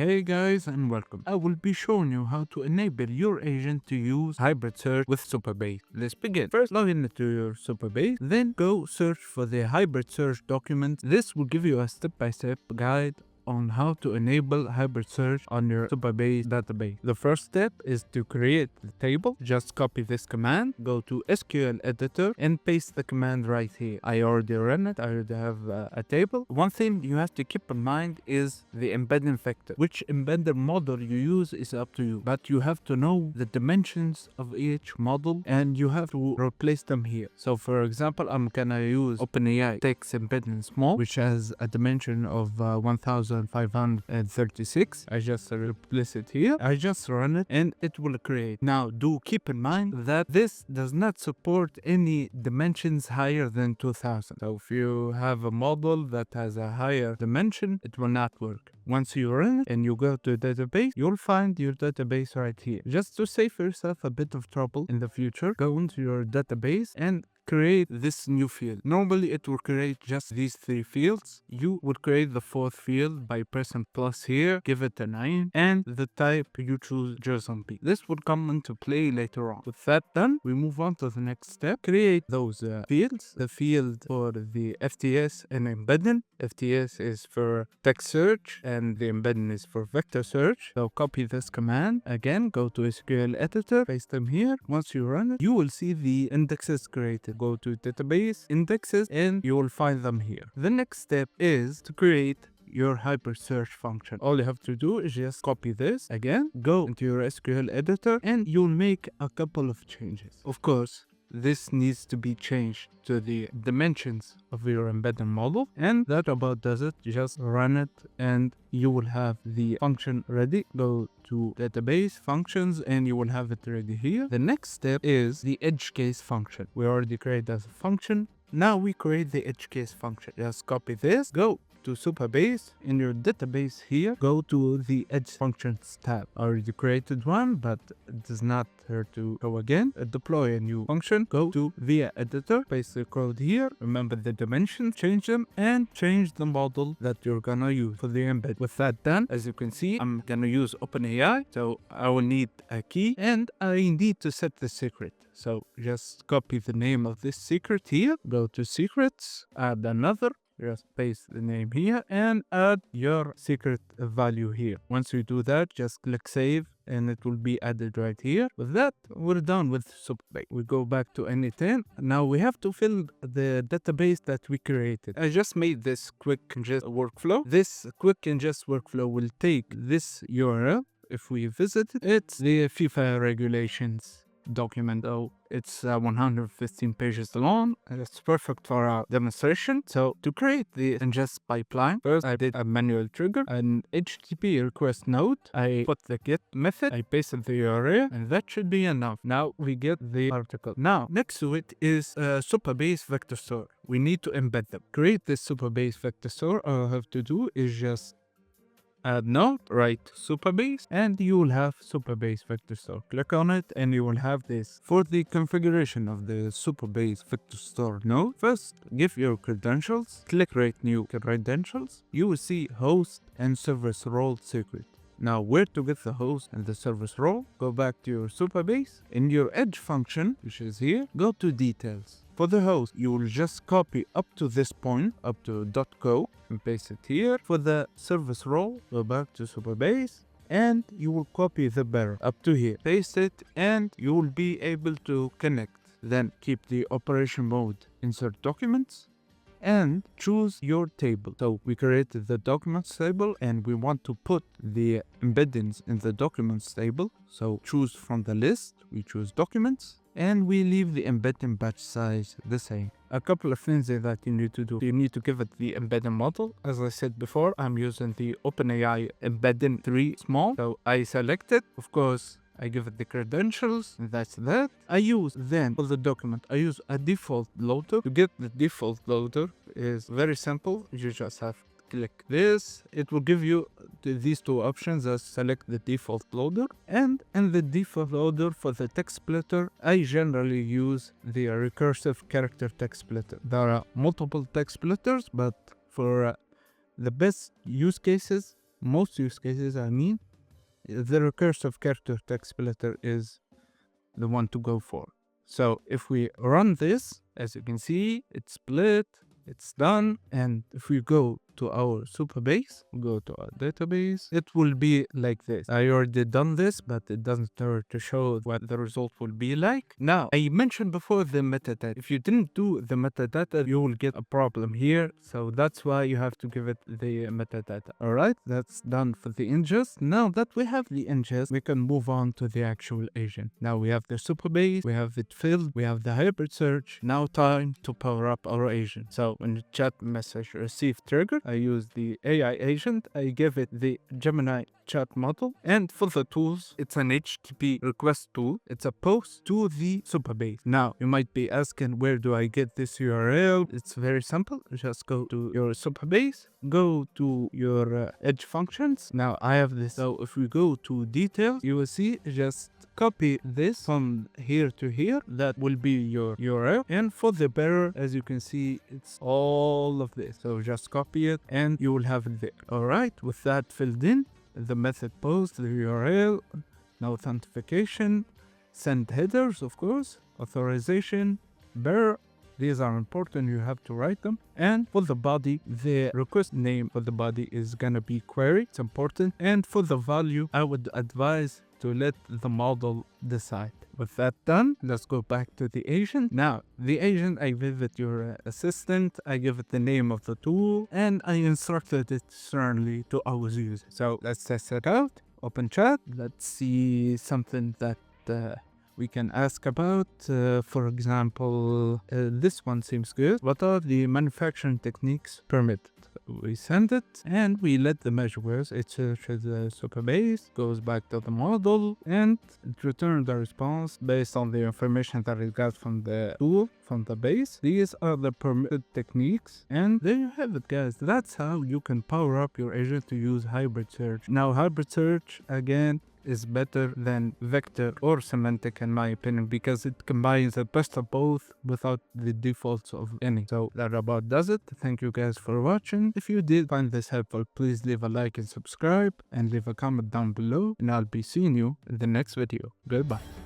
Hey guys and welcome. I will be showing you how to enable your agent to use hybrid search with Supabase. Let's begin. First log into your Supabase, then go search for the hybrid search document. This will give you a step-by-step guide on how to enable hybrid search on your Supabase database. The first step is to create the table. Just copy this command, go to SQL editor and paste the command right here. I already ran it, I already have a table. One thing you have to keep in mind is the embedding vector. Which embedding model you use is up to you, but you have to know the dimensions of each model and you have to replace them here. So for example, I'm gonna use OpenAI text embedding small, which has a dimension of 1536. I just replace it here. I just run it and it will create. Now do keep in mind that this does not support any dimensions higher than 2000. So if you have a model that has a higher dimension, it will not work. Once you run it and you go to database, you'll find your database right here. Just to save yourself a bit of trouble in the future, go into your database and create this new field. Normally it will create just these three fields. You would create the fourth field by pressing plus here, give it a name, and the type you choose JSON. This would come into play later on. With that done, we move on to the next step. Create those fields. The field for the FTS and embedding. FTS is for text search and the embedding is for vector search. So copy this command. Again, go to SQL editor, paste them here. Once you run it, you will see the indexes created. Go to database indexes and you will find them here. The next step is to create your hybrid search function. All you have to do is just copy this. Again, go into your SQL editor and you'll make a couple of changes. Of course, this needs to be changed to the dimensions of your embedding model, and that about does it. Just run it and you will have the function ready. Go to database functions and you will have it ready here. The next step is the edge case function. We already created as a function. Now we create the edge case function. Just copy this, go to Supabase. In your database here, go to the edge functions tab. I already created one, but it does not hurt to go again. Deploy a new function. Go to via editor, paste the code here. Remember the dimensions, change them, and change the model that you're gonna use for the embed. With that done, as you can see, I'm gonna use OpenAI. So I will need a key and I need to set the secret. So just copy the name of this secret here. Go to secrets, add another. Just paste the name here and add your secret value here. Once you do that, just click save and it will be added right here. With that, we're done with Supabase. We go back to N8N. Now we have to fill the database that we created. I just made this quick ingest workflow. This quick ingest workflow will take this URL. If we visit it, it's the FIFA regulations document. Oh, it's 115 pages long and it's perfect for our demonstration. So to create the ingest pipeline, first I did a manual trigger, an HTTP request node. I put the get method, I pasted the URL, and that should be enough. Now we get the article. Now next to it is Supabase vector store. We need to embed them. Create this Supabase vector store. All I have to do is just add node, write Supabase, and you will have Supabase vector store. Click on it and you will have this. For the configuration of the Supabase vector store node, first give your credentials, click create new credentials. You will see host and service role secret. Now where to get the host and the service role? Go back to your Supabase. In your edge function, which is here, go to details. For the host, you will just copy up to this point, up to .co, and paste it here. For the service role, go back to Supabase, and you will copy the bearer up to here. Paste it, and you will be able to connect. Then keep the operation mode, insert documents, and choose your table. So we created the documents table and we want to put the embeddings in the documents table. So choose from the list, we choose documents, and we leave the embedding batch size the same. A couple of things that you need to do. You need to give it the embedding model. As I said before, I'm using the OpenAI embedding 3 small. So I select it. Of course, I give it the credentials, and that's that. I use then for the document, I use a default loader. To get the default loader is very simple. You just have to click this. It will give you these two options. Select the default loader, and in the default loader for the text splitter, I generally use the recursive character text splitter. There are multiple text splitters, but for the best use cases, most use cases, I mean, the recursive character text splitter is the one to go for. So if we run this, as you can see, it's split, it's done. And if we go to our Supabase, go to our database, it will be like this. I already done this, but it doesn't start to show what the result will be like. Now, I mentioned before the metadata. If you didn't do the metadata, you will get a problem here. So that's why you have to give it the metadata. All right, that's done for the ingest. Now that we have the ingest, we can move on to the actual agent. Now we have the Supabase, we have it filled, we have the hybrid search. Now time to power up our agent. So when the chat message receive trigger, I use the AI agent. I give it the Gemini chat model. And for the tools, it's an HTTP request tool. It's a post to the Supabase. Now, you might be asking, where do I get this URL? It's very simple. Just go to your Supabase, go to your edge functions. Now, I have this. So if we go to details, you will see just copy this from here to here. That will be your URL. And for the bearer, as you can see, it's all of this. So just copy it and you will have it there. All right, with that filled in, the method post, the URL, now authentication, send headers, of course, authorization, bearer. These are important, you have to write them. And for the body, the request name for the body is gonna be query. It's important. And for the value, I would advise to let the model decide. With that done, let's go back to the agent. Now, the agent, I give it your assistant, I give it the name of the tool, and I instructed it externally to our user. So let's test it out. Open chat. Let's see something that we can ask about. For example, this one seems good. What are the manufacturing techniques permitted? We send it and we let the measures. It searches the Supabase, goes back to the model, and it returns the response based on the information that it got from the tool, from the base. These are the permitted techniques, and there you have it, guys. That's how you can power up your agent to use hybrid search. Now, hybrid search, again, is better than vector or semantic in my opinion, because it combines the best of both without the defaults of any. So that about does it. Thank you guys for watching. If you did find this helpful, please leave a like and subscribe, and leave a comment down below, and I'll be seeing you in the next video. Goodbye.